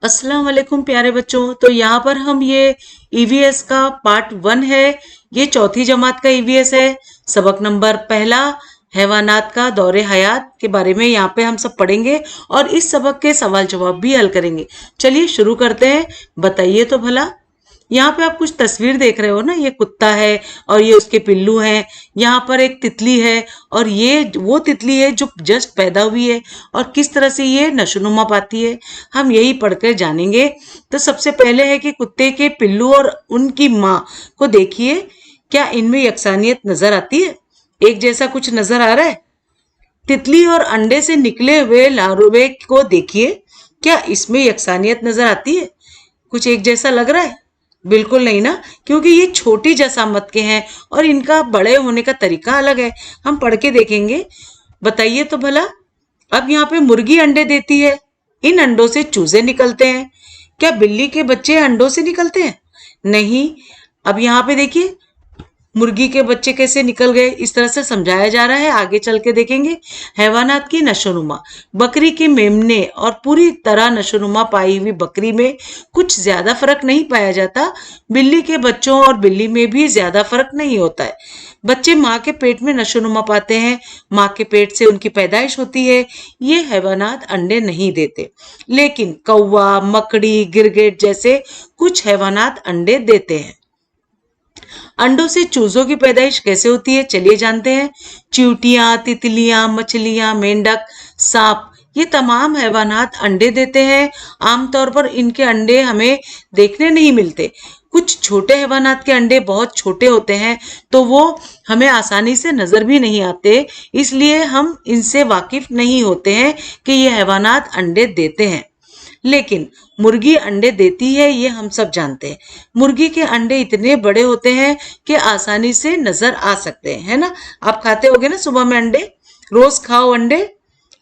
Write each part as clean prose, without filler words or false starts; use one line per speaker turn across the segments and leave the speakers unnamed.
अस्सलाम वालेकुम प्यारे बच्चों। तो यहाँ पर हम ये ईवीएस का पार्ट 1 है। ये चौथी जमात का ईवीएस है। सबक नंबर पहला, हैवानात का दौरे हयात के बारे में यहाँ पे हम सब पढ़ेंगे और इस सबक के सवाल जवाब भी हल करेंगे। चलिए शुरू करते हैं। बताइए तो भला, यहाँ पे आप कुछ तस्वीर देख रहे हो ना, ये कुत्ता है और ये उसके पिल्लू हैं। यहाँ पर एक तितली है और ये वो तितली है जो जस्ट पैदा हुई है और किस तरह से ये नशोनुमा पाती है, हम यही पढ़कर जानेंगे। तो सबसे पहले है कि कुत्ते के पिल्लू और उनकी माँ को देखिए, क्या इनमें यकसानियत नजर आती है? एक जैसा कुछ नजर आ रहा है? तितली और अंडे से निकले हुए लार्वे को देखिए, क्या इसमें यकसानियत नजर आती है? कुछ एक जैसा लग रहा है? बिल्कुल नहीं ना, क्योंकि ये छोटी जसामत के हैं और इनका बड़े होने का तरीका अलग है। हम पढ़ के देखेंगे। बताइए तो भला, अब यहाँ पे मुर्गी अंडे देती है, इन अंडों से चूजे निकलते हैं। क्या बिल्ली के बच्चे अंडों से निकलते हैं? नहीं। अब यहाँ पे देखिए, मुर्गी के बच्चे कैसे निकल गए, इस तरह से समझाया जा रहा है। आगे चल के देखेंगे। हैवानात की नशोनुमा, बकरी के मेमने और पूरी तरह नशोनुमा पाई हुई बकरी में कुछ ज्यादा फर्क नहीं पाया जाता। बिल्ली के बच्चों और बिल्ली में भी ज्यादा फर्क नहीं होता है। बच्चे माँ के पेट में नशोनुमा पाते हैं, माँ के पेट से उनकी पैदाइश होती है। ये हैवानात अंडे नहीं देते, लेकिन कौवा, मकड़ी, गिरगिट जैसे कुछ हैवानात अंडे देते हैं। अंडों से चूजों की पैदाइश कैसे होती है, चलिए जानते हैं। चींटियां, तितलियां, मछलियां, मेंढक, सांप, ये तमाम हैवानात अंडे देते हैं। आमतौर पर इनके अंडे हमें देखने नहीं मिलते। कुछ छोटे हैवानात के अंडे बहुत छोटे होते हैं, तो वो हमें आसानी से नजर भी नहीं आते, इसलिए हम इनसे वाकिफ नहीं होते हैं कि ये हैवानात अंडे देते हैं। लेकिन मुर्गी अंडे देती है, ये हम सब जानते हैं। मुर्गी के अंडे इतने बड़े होते हैं कि आसानी से नजर आ सकते हैं, है ना? आप खाते होगे ना सुबह में अंडे, रोज खाओ अंडे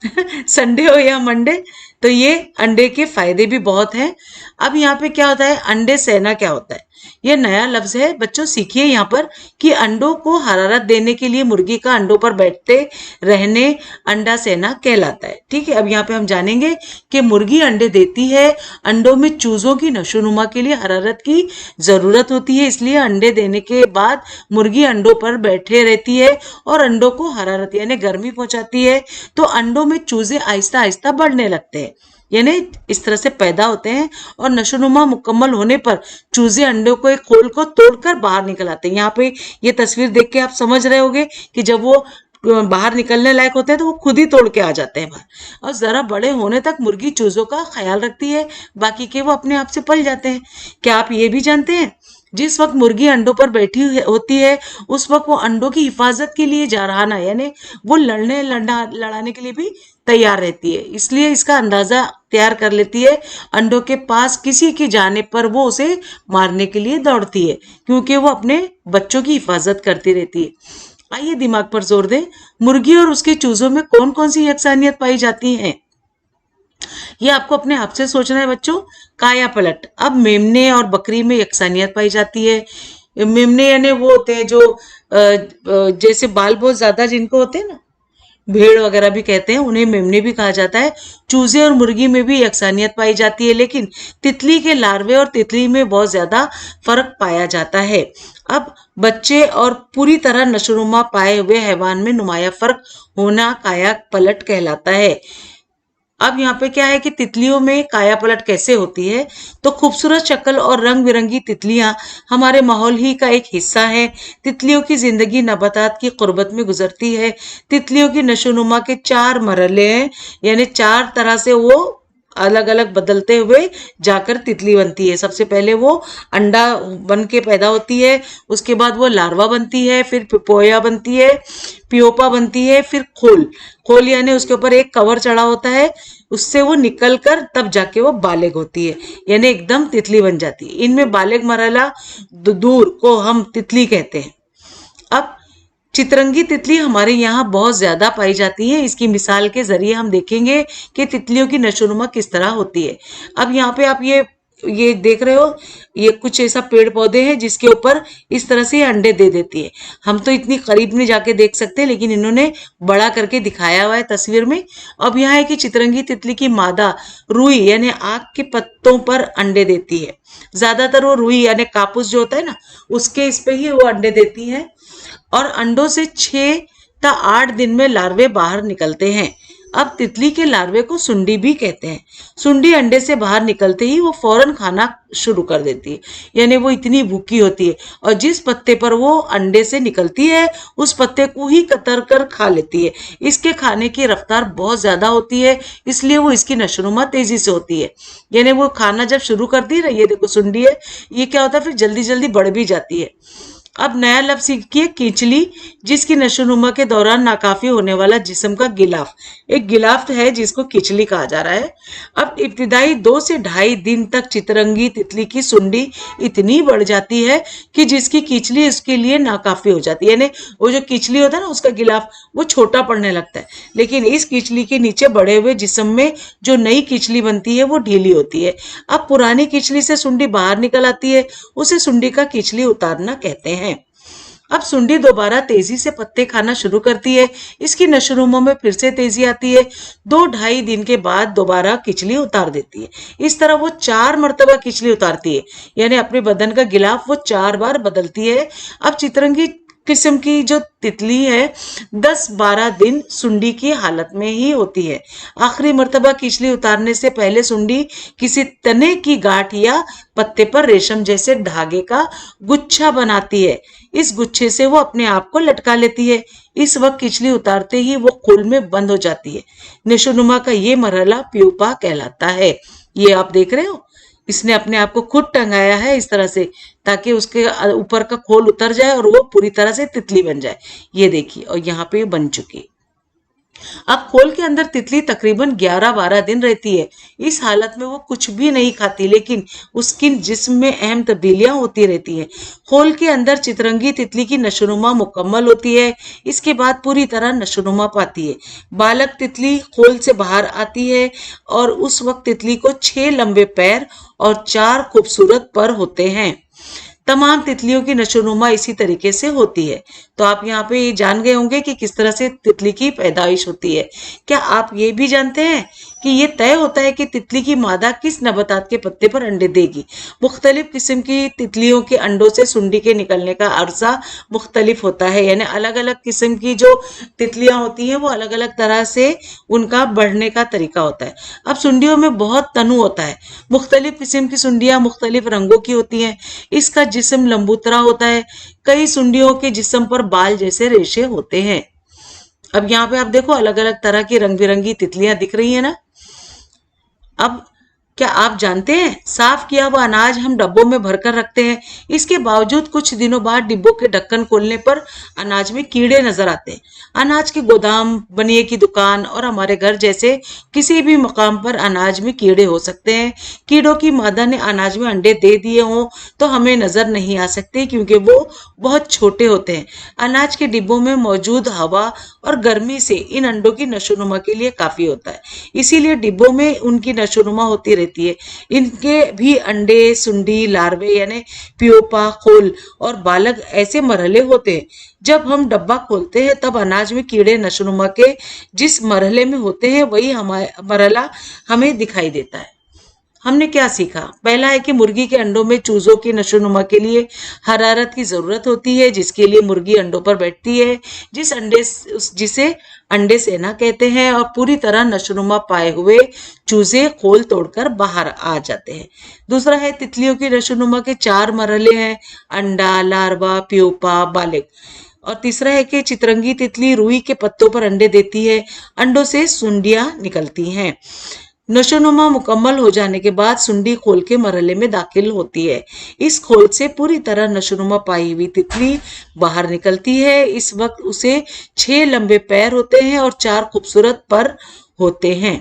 संडे हो या मंडे। तो ये अंडे के फायदे भी बहुत हैं। अब यहाँ पे क्या होता है, अंडे सेना क्या होता है? ये नया लफ्ज है बच्चों, सीखिए यहाँ पर कि अंडों को हरारत देने के लिए मुर्गी का अंडों पर बैठते रहने अंडा सेना कहलाता है। ठीक है, अब यहाँ पे हम जानेंगे कि मुर्गी अंडे देती है। अंडों में चूजों की नशोनुमा के लिए हरारत की जरूरत होती है, इसलिए अंडे देने के बाद मुर्गी अंडों पर बैठे रहती है और अंडों को हरारत यानी गर्मी पहुंचाती है। तो अंडों में चूजे आहिस्ता आहिस्ता बढ़ने लगते हैं, यानी इस तरह से पैदा होते हैं और नशोनुमा मुकम्मल होने पर चूजे अंडों को एक खोल को तोड़कर बाहर निकल आते हैं। यहाँ पे ये तस्वीर देख के आप समझ रहे होंगे कि जब वो बाहर निकलने लायक होते हैं तो वो खुद ही तोड़ के आ जाते हैं बाहर। और जरा बड़े होने तक मुर्गी चूजों का ख्याल रखती है, बाकी के वो अपने आप से पल जाते हैं। क्या आप ये भी जानते हैं, जिस वक्त मुर्गी अंडों पर बैठी होती है उस वक्त वो अंडों की हिफाजत के लिए जारहाना यानी वो लड़ाने के लिए भी तैयार रहती है, इसलिए इसका अंदाजा तैयार कर लेती है। अंडों के पास किसी के जाने पर वो उसे मारने के लिए दौड़ती है, क्योंकि वो अपने बच्चों की हिफाजत करती रहती है। आइए दिमाग पर जोर दें, मुर्गी और उसके चूजों में कौन कौन सी यकसानियत पाई जाती है, ये आपको अपने आप से सोचना है बच्चों। काया पलट, अब मेमने और बकरी में यकसानियत पाई जाती है। मेमने यानी वो होते हैं जो जैसे बाल बहुत ज्यादा जिनको होते हैं ना, भेड़ वगैरह भी कहते हैं, उन्हें मेमने भी कहा जाता है। चूजे और मुर्गी में भी यकसानियत पाई जाती है, लेकिन तितली के लार्वे और तितली में बहुत ज्यादा फर्क पाया जाता है। अब बच्चे और पूरी तरह नशोनुमा पाए हुए हैवान में नुमाया फर्क होना काया पलट कहलाता है। अब यहाँ पे क्या है कि तितलियों में काया पलट कैसे होती है, तो खूबसूरत शक्ल और रंग बिरंगी तितलियां हमारे माहौल ही का एक हिस्सा है। तितलियों की जिंदगी नबातात की कुर्बत में गुजरती है। तितलियों की नशोनुमा के 4 मरहले हैं, यानी 4 तरह से वो अलग अलग बदलते हुए जाकर तितली बनती है। सबसे पहले वो अंडा बन के पैदा होती है, उसके बाद वो लार्वा बनती है, फिर पिपोया बनती है, पियोपा बनती है, फिर खोल यानी उसके ऊपर एक कवर चढ़ा होता है, उससे वो निकल कर तब जाके वो बालेग होती है, यानी एकदम तितली बन जाती है। इनमें बालेग मरहला दूर को हम तितली कहते हैं। अब चितरंगी तितली हमारे यहाँ बहुत ज्यादा पाई जाती है। इसकी मिसाल के जरिए हम देखेंगे कि तितलियों की नशोनुमा किस तरह होती है। अब यहाँ पे आप ये देख रहे हो, ये कुछ ऐसा पेड़ पौधे हैं जिसके ऊपर इस तरह से अंडे दे देती है। हम तो इतनी करीब नहीं जाके देख सकते, लेकिन इन्होंने बड़ा करके दिखाया हुआ है तस्वीर में। अब यहाँ है कि चितरंगी तितली की मादा रुई यानी आग के पत्तों पर अंडे देती है। ज्यादातर वो रुई यानी कापूस जो होता है ना, उसके इस पे ही वो अंडे देती है। और अंडों से 6 या 8 दिन में लार्वे बाहर निकलते हैं। अब तितली के लार्वे को सुंडी भी कहते हैं। सुंडी अंडे से बाहर निकलते ही वो फौरन खाना शुरू कर देती है, यानी वो इतनी भूखी होती है और जिस पत्ते पर वो अंडे से निकलती है उस पत्ते को ही कतर कर खा लेती है। इसके खाने की रफ्तार बहुत ज्यादा होती है, इसलिए वो इसकी नशोनुमा तेजी से होती है। यानी वो खाना जब शुरू करती है ना, ये देखो सुंडी है, ये क्या होता है फिर जल्दी जल्दी बढ़ भी जाती है। अब नया लफ्ज सीखिए कीचली, जिसकी नशोनुमा के दौरान नाकाफी होने वाला जिस्म का गिलाफ। एक गिलाफ है जिसको कीचली कहा जा रहा है। अब इब्तिदाई 2 से 2.5 दिन तक चितरंगी तितली की सुंडी इतनी बढ़ जाती है कि जिसकी कीचली इसके लिए नाकाफी हो जाती है, यानी वो जो कीचली होता है ना उसका गिलाफ वो छोटा पड़ने लगता है। लेकिन इस कीचली के नीचे बढ़े हुए जिस्म में जो नई कीचली बनती है वो ढीली होती है। अब पुरानी कीचली से सुंडी बाहर निकल आती है, उसे सुंडी का कीचली उतारना कहते हैं। अब सुंडी दोबारा तेजी से पत्ते खाना शुरू करती है। इसकी नशोनुमा में फिर से तेजी आती है। 2-2.5 दिन के बाद दोबारा किचली उतार देती है। इस तरह वो 4 मरतबा किचली उतारती है, यानी अपने बदन का गिलाफ वो 4 बार बदलती है। अब चितरंगी किस्म की जो तितली है 10-12 दिन सुंडी की हालत में ही होती है। आखिरी मर्तबा किचली उतारने से पहले सुंडी किसी तने की गांठ या पत्ते पर रेशम जैसे धागे का गुच्छा बनाती है। इस गुच्छे से वो अपने आप को लटका लेती है। इस वक्त किचली उतारते ही वो खोल में बंद हो जाती है। नशोनुमा का ये मरहला प्यूपा कहलाता है। ये आप देख रहे हो, इसने अपने आप को खुद टंगाया है इस तरह से ताकि उसके ऊपर का खोल उतर जाए और वो पूरी तरह से तितली बन जाए। ये देखिए, और यहाँ पे बन चुकी। अब खोल के अंदर तितली तकरीबन 11-12 दिन रहती है। इस हालत में वो कुछ भी नहीं खाती, लेकिन उसकी जिस्म में अहम तब्दीलियां होती रहती हैं। खोल के अंदर चितरंगी तितली की नशोनुमा मुकम्मल होती है। इसके बाद पूरी तरह नशोनुमा पाती है। बालक तितली खोल से बाहर आती है और उस वक्त तितली को 6 लंबे पैर और 4 खूबसूरत पर होते हैं। तमाम तितलियों की नशोनुमा इसी तरीके से होती है। तो आप यहाँ पे जान गए होंगे कि किस तरह से तितली की पैदाइश होती है। क्या आप ये भी जानते हैं कि ये तय होता है कि तितली की मादा किस नबातात के पत्ते पर अंडे देगी। मुख्तलिफ किस्म की तितलियों के अंडों से सुंडी के निकलने का अरसा मुख्तलिफ होता है, यानी अलग अलग किस्म की जो तितलियां होती हैं वो अलग अलग तरह से उनका बढ़ने का तरीका होता है। अब सुंडियों में बहुत तनु होता है। मुख्तलिफ किस्म की सुंडियां मुख्तलिफ रंगों की होती हैं। इसका जिस्म लंबूतरा होता है। कई सुंडियों के जिस्म पर बाल जैसे रेशे होते हैं। अब यहाँ पे आप देखो अलग अलग तरह की रंग बिरंगी तितलियां दिख रही है ना। अब क्या आप जानते हैं साफ किया हुआ अनाज हम डब्बों में भरकर रखते हैं, इसके बावजूद कुछ दिनों बाद डिब्बों के ढक्कन खोलने पर अनाज में कीड़े नजर आते हैं। अनाज के गोदाम, बनिए की दुकान और हमारे घर जैसे किसी भी मकाम पर अनाज में कीड़े हो सकते हैं। कीड़ों की मादा ने अनाज में अंडे दे दिए हों तो हमें नजर नहीं आ सकते क्योंकि वो बहुत छोटे होते हैं। अनाज के डिब्बों में मौजूद हवा और गर्मी से इन अंडों की नशोनुमा के लिए काफी होता है, इसीलिए डिब्बों में उनकी नशोनुमा होती रहती है। इनके भी अंडे, सुंडी, लार्वे यानी प्यूपा, खोल और बालक ऐसे मरहले होते हैं। जब हम डब्बा खोलते हैं तब अनाज में कीड़े नशोनुमा के जिस मरहले में होते हैं वही मरहला हमें दिखाई देता है। हमने क्या सीखा? पहला है कि मुर्गी के अंडों में चूजों की नशोनुमा के लिए हरारत की जरूरत होती है, जिसके लिए मुर्गी अंडों पर बैठती है जिसे अंडे सेना कहते हैं, और पूरी तरह नशोनुमा पाए हुए चूजे खोल तोड़कर बाहर आ जाते हैं। दूसरा है तितलियों की नशोनुमा के 4 मरहले हैं: अंडा, लार्वा, प्यूपा, बालिग। और तीसरा है कि चितरंगी तितली रुई के पत्तों पर अंडे देती है। अंडों से सुंडियां निकलती हैं। नशोनुमा मुकम्मल हो जाने के बाद सुंडी खोल के मरहले में दाखिल होती है। इस खोल से पूरी तरह नशोनुमा पाई हुई तितली बाहर निकलती है। इस वक्त उसे 6 लंबे पैर होते हैं और 4 खूबसूरत पर होते हैं।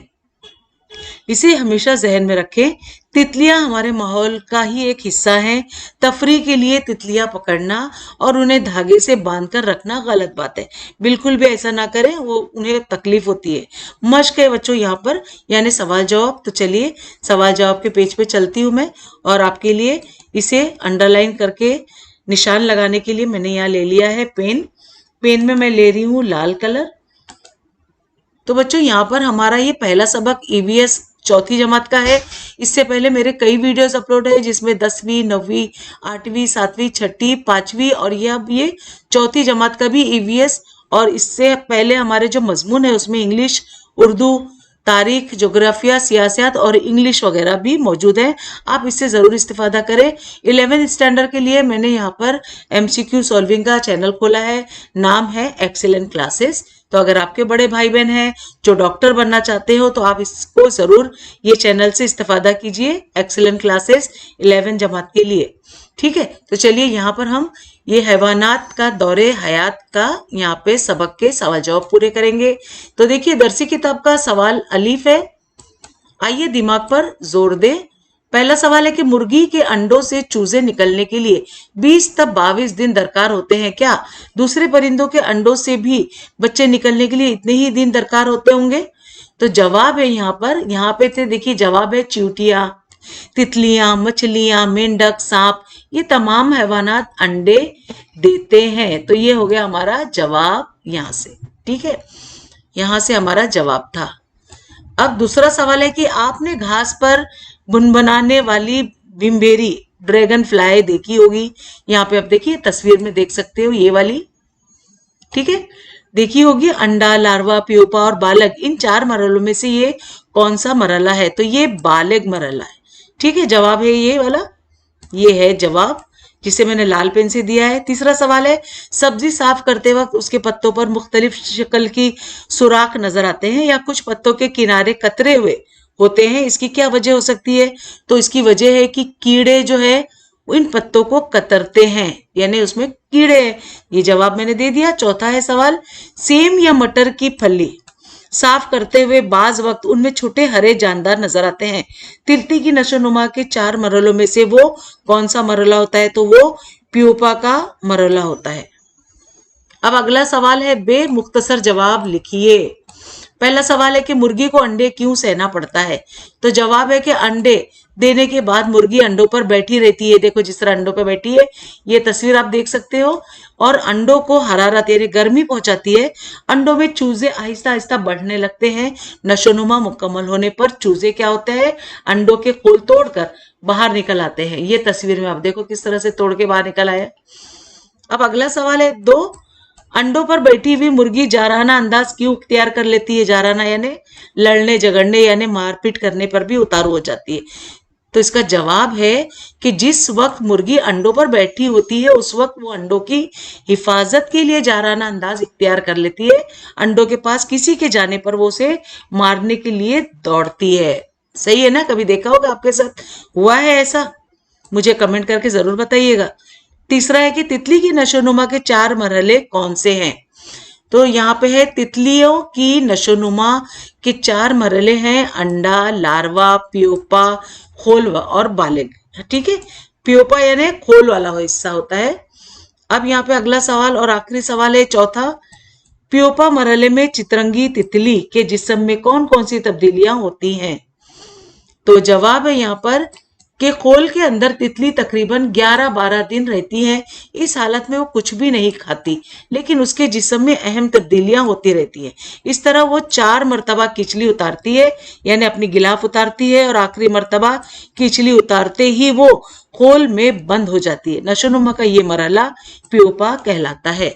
इसे हमेशा जहन में रखें। तितलियां हमारे माहौल का ही एक हिस्सा हैं। तफरी के लिए तितलियां पकड़ना और उन्हें धागे से बांधकर रखना गलत बात है। बिल्कुल भी ऐसा ना करें, वो उन्हें तकलीफ होती है। मश्क है बच्चों यहाँ पर, यानी सवाल जवाब। तो चलिए सवाल जवाब के पेज पे चलती हूँ मैं, और आपके लिए इसे अंडरलाइन करके निशान लगाने के लिए मैंने यहाँ ले लिया है पेन। पेन में मैं ले रही हूँ लाल कलर। तो बच्चों यहाँ पर हमारा ये पहला सबक ईवीएस चौथी जमात का है। इससे पहले मेरे कई वीडियोस अपलोड है, जिसमें 10वीं, 9वीं, 8वीं, 7वीं, 6ठी, 5वीं और ये अब ये चौथी जमात का भी ईवीएस। और इससे पहले हमारे जो मजमून है उसमें इंग्लिश, उर्दू, तारीख, जोग्राफिया, सियासत और इंग्लिश वगैरह भी मौजूद है। आप इससे ज़रूर इस्तेफादा करें। 11th स्टैंडर्ड के लिए मैंने यहाँ पर MCQ सॉल्विंग का चैनल खोला है, नाम है एक्सीलेंट क्लासेस। तो अगर आपके बड़े भाई बहन हैं जो डॉक्टर बनना चाहते हो तो आप इसको ज़रूर ये चैनल से इस्तेफादा कीजिए, एक्सीलेंट क्लासेस 11 जमात के लिए। ठीक है, तो चलिए यहाँ पर हम ये हैवानात का दौरे हयात का यहाँ पे सबक के सवाल जवाब पूरे करेंगे। तो देखिए दरसी किताब का सवाल अलीफ है। आइए दिमाग पर जोर दें। पहला सवाल है कि मुर्गी के अंडों से चूजे निकलने के लिए 20 तक 22 दिन दरकार होते हैं क्या? दूसरे परिंदों के अंडों से भी बच्चे निकलने के लिए इतने ही दिन दरकार होते होंगे? तो जवाब है यहाँ पे थे, देखिए जवाब है चींटियां, तितलियां, मछलियां, मेंढक, सांप, ये तमाम हैवानात अंडे देते हैं। तो ये हो गया हमारा जवाब यहाँ से। ठीक है, यहाँ से हमारा जवाब था। अब दूसरा सवाल है कि आपने घास पर बुनबुनाने वाली बिम्बेरी ड्रैगन फ्लाई देखी होगी। यहाँ पे आप देखिए तस्वीर में देख सकते हो ये वाली, ठीक है, देखी होगी। अंडा, लार्वा, प्यूपा और बालग, इन 4 मरहलों में से ये कौन सा मरहला है? तो ये बालग मरहला है। ठीक है, जवाब है ये वाला, ये है जवाब जिसे मैंने लाल पेन से दिया है। तीसरा सवाल है सब्जी साफ करते वक्त उसके पत्तों पर मुख्तलिफ शक्ल की सुराख नजर आते हैं या कुछ पत्तों के किनारे कतरे हुए होते हैं, इसकी क्या वजह हो सकती है? तो इसकी वजह है कि कीड़े जो है इन पत्तों को कतरते हैं, यानी उसमें कीड़े हैं। ये जवाब मैंने दे दिया। चौथा है सवाल, सेम या मटर की फली साफ करते हुए बाज वक्त उनमें छोटे हरे जानदार नजर आते हैं। तितली की नशोनुमा के 4 मरहलों में से वो कौन सा मरहला होता है? तो वो प्यूपा का मरहला होता है। अब अगला सवाल है, बेमुख्तसर जवाब लिखिए। पहला सवाल है कि मुर्गी को अंडे क्यों सहना पड़ता है? तो जवाब है कि अंडे देने के बाद मुर्गी अंडों पर बैठी रहती है। देखो जिस तरह अंडों पर बैठी है, ये तस्वीर आप देख सकते हो। और अंडों को हरारत यानी गर्मी पहुंचाती है। अंडों में चूजे आहिस्ता आहिस्ता बढ़ने लगते हैं। नशोनुमा मुकम्मल होने पर चूजे क्या होते हैं? अंडों के खोल तोड़कर बाहर निकल आते हैं। ये तस्वीर में आप देखो किस तरह से तोड़ के बाहर निकल आया। अब अगला सवाल है, 2 अंडों पर बैठी हुई मुर्गी जाराना अंदाज क्यों इख्तियार कर लेती है? जाराना यानी लड़ने झगड़ने यानी मारपीट करने पर भी उतारू हो जाती है। तो इसका जवाब है कि जिस वक्त मुर्गी अंडों पर बैठी होती है उस वक्त वो अंडों की हिफाजत के लिए जाराना अंदाज इख्तियार कर लेती है। अंडों के पास किसी के जाने पर वो उसे मारने के लिए दौड़ती है। सही है ना? कभी देखा होगा आपके साथ, हुआ है ऐसा? मुझे कमेंट करके जरूर बताइएगा। तीसरा है कि तितली की नशोनुमा के 4 मरहले कौन से हैं? तो यहाँ पे है तितलियों की नशोनुमा के 4 मरहले हैं, अंडा, लार्वा, प्यूपा, खोल और बालिग। ठीक है, प्यूपा यानी खोल वाला हिस्सा होता है। अब यहाँ पे अगला सवाल और आखिरी सवाल है, चौथा, प्यूपा मरहले में चितरंगी तितली के जिस्म में कौन कौन सी तब्दीलियां होती हैं? तो जवाब है यहाँ पर कि खोल के अंदर तितली तकरीबन 11-12 दिन रहती है। इस हालत में वो कुछ भी नहीं खाती, लेकिन उसके जिस्म में अहम तब्दीलियां होती रहती है। इस तरह वो 4 मरतबा किचली उतारती है, यानी अपनी गिलाफ उतारती है, और आखिरी मरतबा किचली उतारते ही वो खोल में बंद हो जाती है। नशोनुमा का ये मरहला प्यूपा कहलाता है।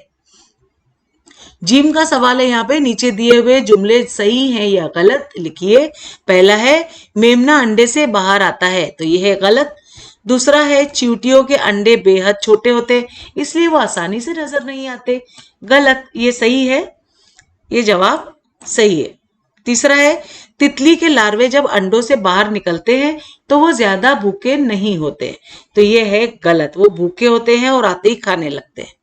जिम का सवाल है यहाँ पे, नीचे दिए हुए जुमले सही हैं या गलत लिखिए। पहला है मेमना अंडे से बाहर आता है, तो ये है गलत। दूसरा है चींटियों के अंडे बेहद छोटे होते इसलिए वो आसानी से नजर नहीं आते, गलत। ये सही है, ये जवाब सही है। तीसरा है तितली के लार्वे जब अंडों से बाहर निकलते हैं तो वो ज्यादा भूखे नहीं होते। तो ये है गलत, वो भूखे होते हैं और आते ही खाने लगते हैं।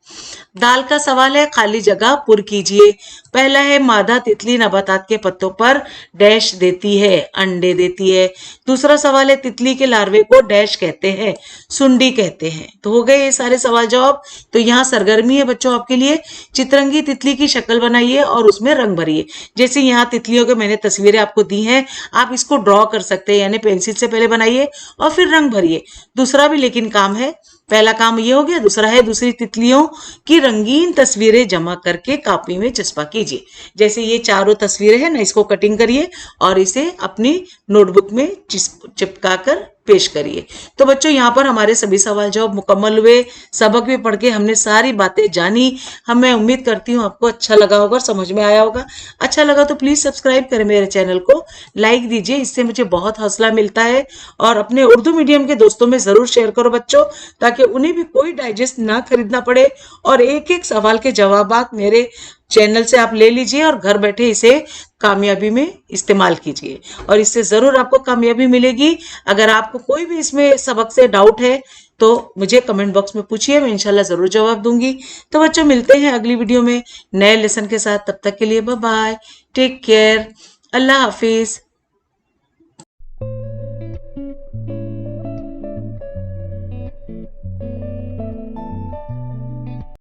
दाल का सवाल है, खाली जगह पुर कीजिए। पहला है, मादा तितली नबातात के पत्तों पर डैश देती है, अंडे देती है। दूसरा सवाल है, तितली के लार्वे को डैश कहते हैं, सुंडी कहते हैं। तो हो गए ये सारे सवाल जवाब। तो यहाँ सरगर्मी है बच्चों आपके लिए, चित्रंगी तितली की शक्ल बनाइए और उसमें रंग भरिए। जैसे यहाँ तितलियों के मैंने तस्वीरें आपको दी हैं, आप इसको ड्रॉ कर सकते हैं, यानी पेंसिल से पहले बनाइए और फिर रंग भरिए। दूसरा भी लेकिन काम है, पहला काम ये हो गया, दूसरा है दूसरी तितलियों की रंगीन तस्वीरें जमा करके कापी में चस्पा कीजिए। जैसे ये चारों तस्वीरें हैं ना, इसको कटिंग करिए और इसे अपनी नोटबुक में चिपका कर पेश करिए। तो बच्चों यहाँ पर हमारे सभी सवाल जवाब मुकम्मल हुए, सबक भी पढ़ के हमने सारी बातें जानी। मैं उम्मीद करती हूँ आपको अच्छा लगा होगा और समझ में आया होगा। अच्छा लगा तो प्लीज सब्सक्राइब करें मेरे चैनल को, लाइक दीजिए, इससे मुझे बहुत हौसला मिलता है। और अपने उर्दू मीडियम के दोस्तों में जरूर शेयर करो बच्चों, ताकि उन्हें भी कोई डाइजेस्ट ना खरीदना पड़े और एक एक सवाल के जवाब मेरे चैनल से आप ले लीजिए और घर बैठे इसे कामयाबी में इस्तेमाल कीजिए और इससे जरूर आपको कामयाबी मिलेगी। अगर आपको कोई भी इसमें सबक से डाउट है तो मुझे कमेंट बॉक्स में पूछिए, मैं इंशाल्लाह जरूर जवाब दूंगी। तो बच्चों मिलते हैं अगली वीडियो में नए लेसन के साथ, तब तक के लिए बाय बाय, टेक केयर, अल्लाह हाफिज।